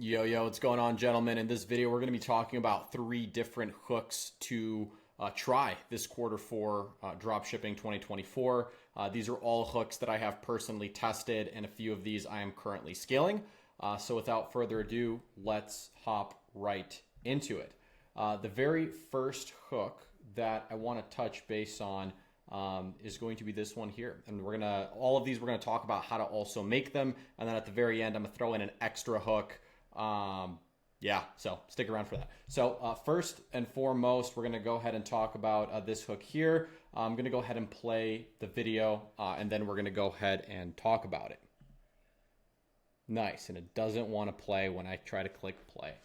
Yo, yo, what's going on, gentlemen? In this video, we're going to be talking about 3 different hooks to try this quarter for dropshipping 2024. These are all hooks that I have personally tested, and a few of these I am currently scaling. So without further ado, let's hop right into it. The very first hook that I want to touch base on is going to be this one here. And all of these we're going to talk about how to also make them. And then at the very end, I'm going to throw in an extra hook. So stick around for that. So first and foremost, we're going to go ahead and talk about this hook here. I'm going to go ahead and play the video and then we're going to go ahead and talk about it. Nice. And it doesn't want to play when I try to click play.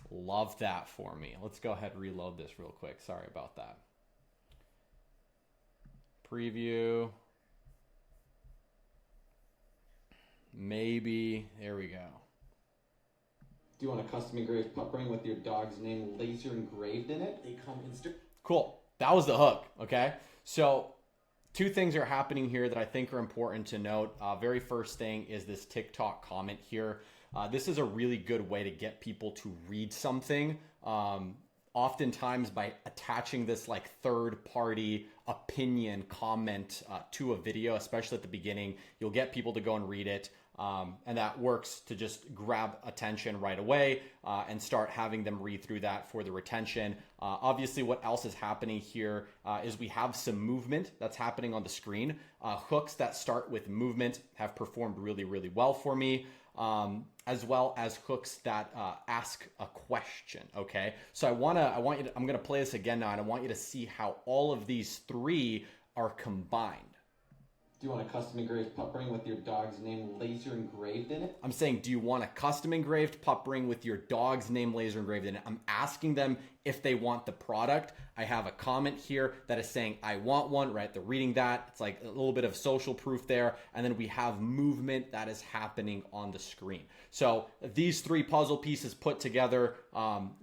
Love that for me. Let's go ahead and reload this real quick. Sorry about that. Preview. Maybe. There we go. Do you want a custom engraved pup ring with your dog's name laser engraved in it? They come instant. Cool. That was the hook. Okay. So 2 things are happening here that I think are important to note. Very first thing is this TikTok comment here. This is a really good way to get people to read something. Oftentimes by attaching this like third-party opinion comment to a video, especially at the beginning, you'll get people to go and read it. And that works to just grab attention right away and start having them read through that for the retention. Obviously, what else is happening here is we have some movement that's happening on the screen. Hooks that start with movement have performed really, really well for me. As well as hooks that ask a question. Okay, so I'm gonna play this again now, and I want you to see how all of these 3 are combined. Do you want a custom engraved pup ring with your dog's name laser engraved in it? I'm saying, do you want a custom engraved pup ring with your dog's name laser engraved in it? I'm asking them if they want the product. I have a comment here that is saying, I want one, right? They're reading that. It's like a little bit of social proof there. And then we have movement that is happening on the screen. So these 3 puzzle pieces put together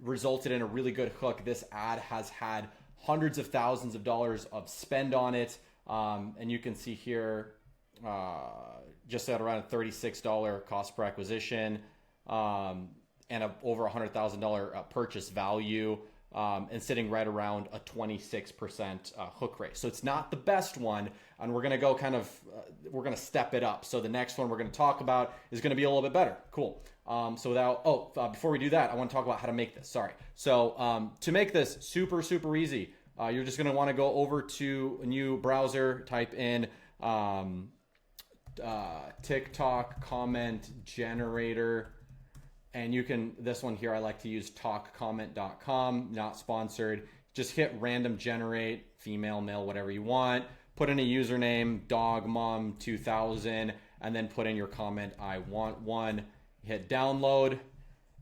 resulted in a really good hook. This ad has had hundreds of thousands of dollars of spend on it. And you can see here, just at around a $36 cost per acquisition, and over $100,000 purchase value, and sitting right around a 26% hook rate. So it's not the best one, and we're gonna go we're gonna step it up. So the next one we're gonna talk about is gonna be a little bit better. Cool. Before we do that, I want to talk about how to make this. Sorry. So to make this super, super easy. You're just going to want to go over to a new browser, type in TikTok comment generator, and you can, this one here, I like to use talkcomment.com, not sponsored. Just hit random generate, female, male, whatever you want. Put in a username, dogmom2000, and then put in your comment, I want one. Hit download.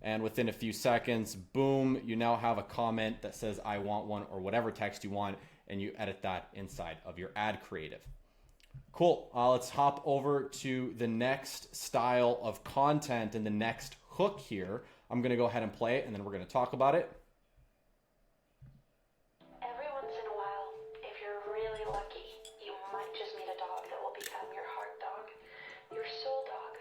And within a few seconds, boom, you now have a comment that says, I want one, or whatever text you want, and you edit that inside of your ad creative. Cool. Let's hop over to the next style of content and the next hook here. I'm going to go ahead and play it, and then we're going to talk about it. Every once in a while, if you're really lucky, you might just meet a dog that will become your heart dog, your soul dog,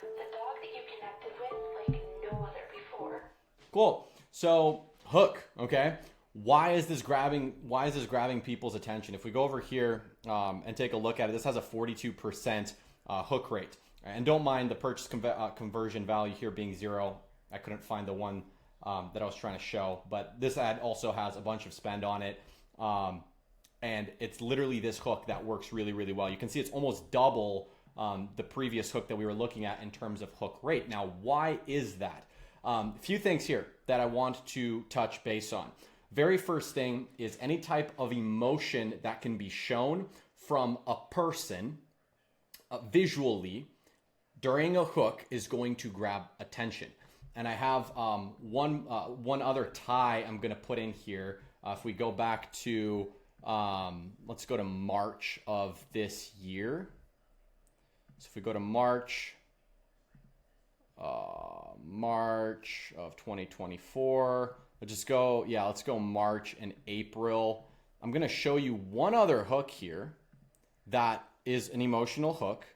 the dog that you connected with like no other before. Cool. So hook, okay. Why is this grabbing people's attention? If we go over here and take a look at it, this has a 42% hook rate. And don't mind the purchase conversion value here being 0. I couldn't find the one that I was trying to show, but this ad also has a bunch of spend on it. And it's literally this hook that works really, really well. You can see it's almost double the previous hook that we were looking at in terms of hook rate. Now, why is that? A few things here that I want to touch base on. Very first thing is any type of emotion that can be shown from a person visually during a hook is going to grab attention. And I have one other tie I'm going to put in here. If we go back to, let's go to March of this year. So if we go to March of 2024, let's go March and April. I'm going to show you one other hook here that is an emotional hook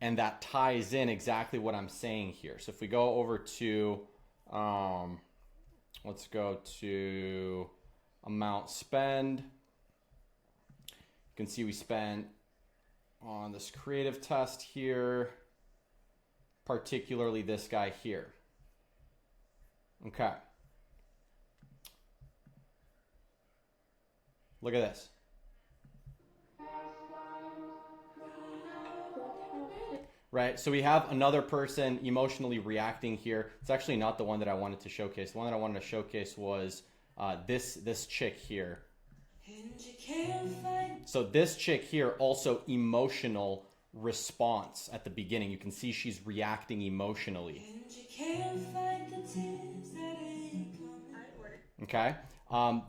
and that ties in exactly what I'm saying here. So if we go over to, let's go to amount spend. You can see we spent on this creative test here, particularly this guy here. Okay. Look at this. Right, so we have another person emotionally reacting here. It's actually not the one that I wanted to showcase. The one that I wanted to showcase was this chick here. So this chick here, also emotional response at the beginning. You can see she's reacting emotionally. Okay,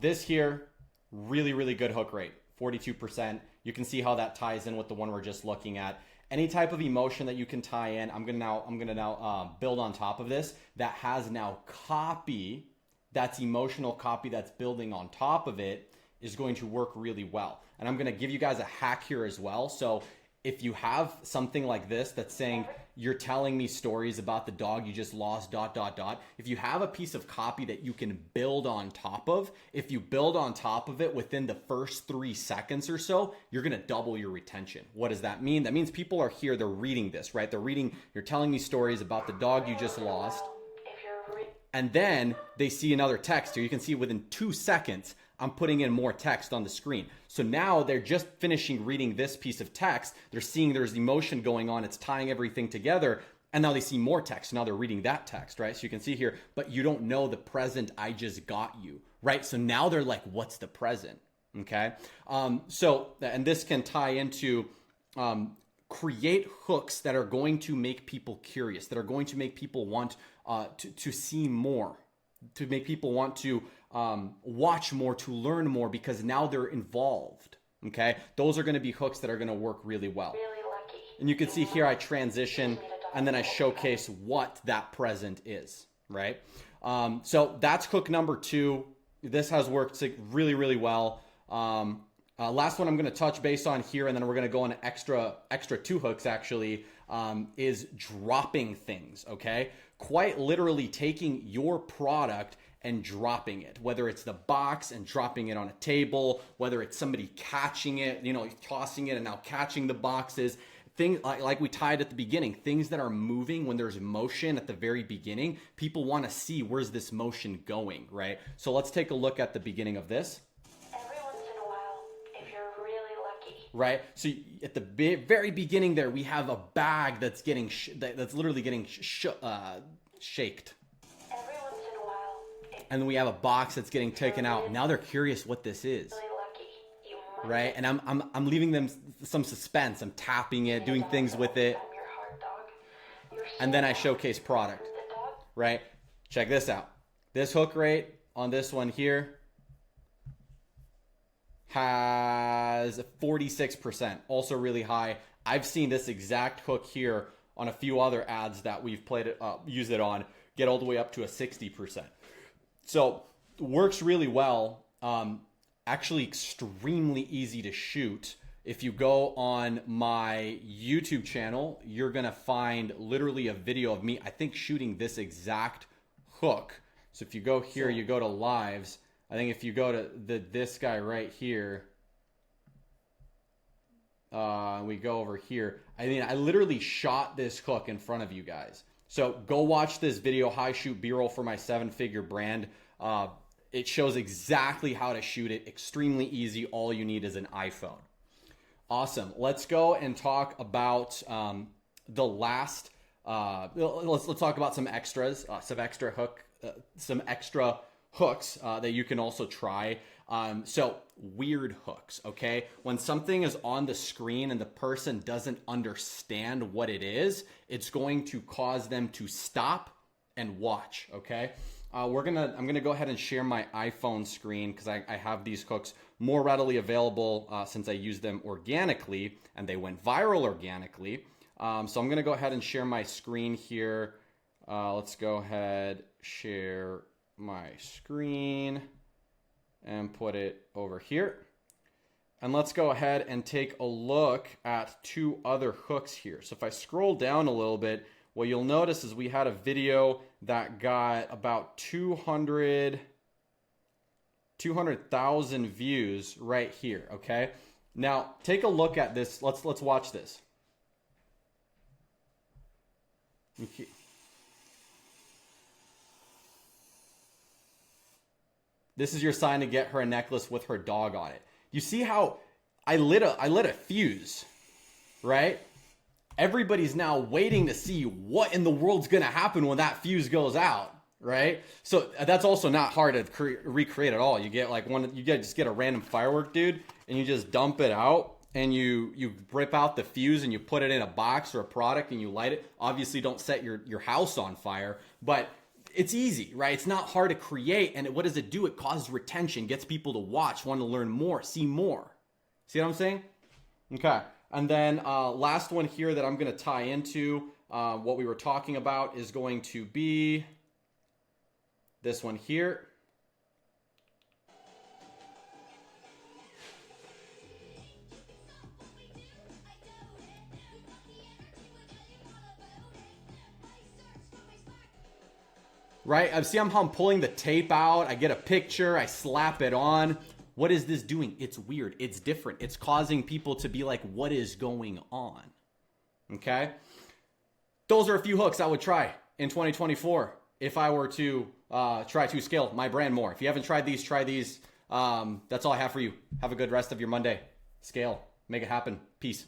this here, really, really good hook rate, 42%. You can see how that ties in with the one we're just looking at. Any type of emotion that you can tie in, I'm gonna now build on top of this that has now copy, that's emotional copy that's building on top of it, is going to work really well. And I'm gonna give you guys a hack here as well. So if you have something like this that's saying, you're telling me stories about the dog you just lost, ... If you have a piece of copy that you can build on top of, if you build on top of it within the first 3 seconds or so, you're gonna double your retention. What does that mean? That means people are here, they're reading this, right? They're reading, you're telling me stories about the dog you just lost. And then they see another text here. You can see within 2 seconds, I'm putting in more text on the screen. So now they're just finishing reading this piece of text. They're seeing there's emotion going on. It's tying everything together. And now they see more text. Now they're reading that text, right? So you can see here, but you don't know the present I just got you, right? So now they're like, what's the present? Okay. And this can tie into, create hooks that are going to make people curious, that are going to make people want to see more, to make people want to watch more, to learn more, because now they're involved. Okay, those are going to be hooks that are going to work really well. Really lucky. And you can see here I transition and then I showcase what that present is, right? So that's hook number 2. This has worked really, really well. Last one I'm going to touch base on here, and then we're going to go on extra 2 hooks actually, is dropping things, okay? Quite literally taking your product and dropping it, whether it's the box and dropping it on a table, whether it's somebody catching it, tossing it and now catching the boxes. Things like we tied at the beginning, things that are moving when there's motion at the very beginning, people want to see where's this motion going, right? So let's take a look at the beginning of this. Every once in a while, if you're really lucky. Right, so at the very beginning there, we have a bag that's getting that's literally getting shaked. Every once in a while. And then we have a box that's getting taken out. Now they're curious what this is. Really lucky. You might Right, and I'm leaving them some suspense. I'm tapping it, doing things with it, become your heart dog. You're so and then I showcase product. the dog. Right, check this out. This hook rate on this one here has 46%, also really high. I've seen this exact hook here on a few other ads that we've used it on, get all the way up to a 60%. So works really well. Actually extremely easy to shoot. If you go on my YouTube channel, you're gonna find literally a video of me, I think, shooting this exact hook. So if you go here, you go to lives. I think if you go to this guy right here, we go over here. I mean, I literally shot this hook in front of you guys. So go watch this video, High Shoot B-roll for my 7-figure brand. It shows exactly how to shoot it. Extremely easy. All you need is an iPhone. Awesome. Let's go and talk about the last. Let's talk about some extras, some extra hooks that you can also try. So weird hooks, okay? When something is on the screen and the person doesn't understand what it is, it's going to cause them to stop and watch, okay? I'm gonna go ahead and share my iPhone screen because I have these hooks more readily available since I use them organically and they went viral organically. So I'm gonna go ahead and share my screen here. Let's go ahead, share my screen and put it over here. And let's go ahead and take a look at 2 other hooks here. So if I scroll down a little bit, what you'll notice is we had a video that got about 200,000 views right here, okay? Now, take a look at this. Let's watch this. Okay. This is your sign to get her a necklace with her dog on it. You see how I lit a fuse, right? Everybody's now waiting to see what in the world's going to happen when that fuse goes out, right? So that's also not hard to recreate at all. You get like just get a random firework, dude, and you just dump it out, and you rip out the fuse and you put it in a box or a product and you light it. Obviously, don't set your house on fire, but it's easy, right? It's not hard to create, and what does it do? It causes retention, gets people to watch, want to learn more, see more. See what I'm saying? Okay. And then last one here that I'm going to tie into what we were talking about is going to be this one here. Right? I see how I'm pulling the tape out. I get a picture. I slap it on. What is this doing? It's weird. It's different. It's causing people to be like, what is going on? Okay? Those are a few hooks I would try in 2024 if I were to try to scale my brand more. If you haven't tried these, try these. That's all I have for you. Have a good rest of your Monday. Scale. Make it happen. Peace.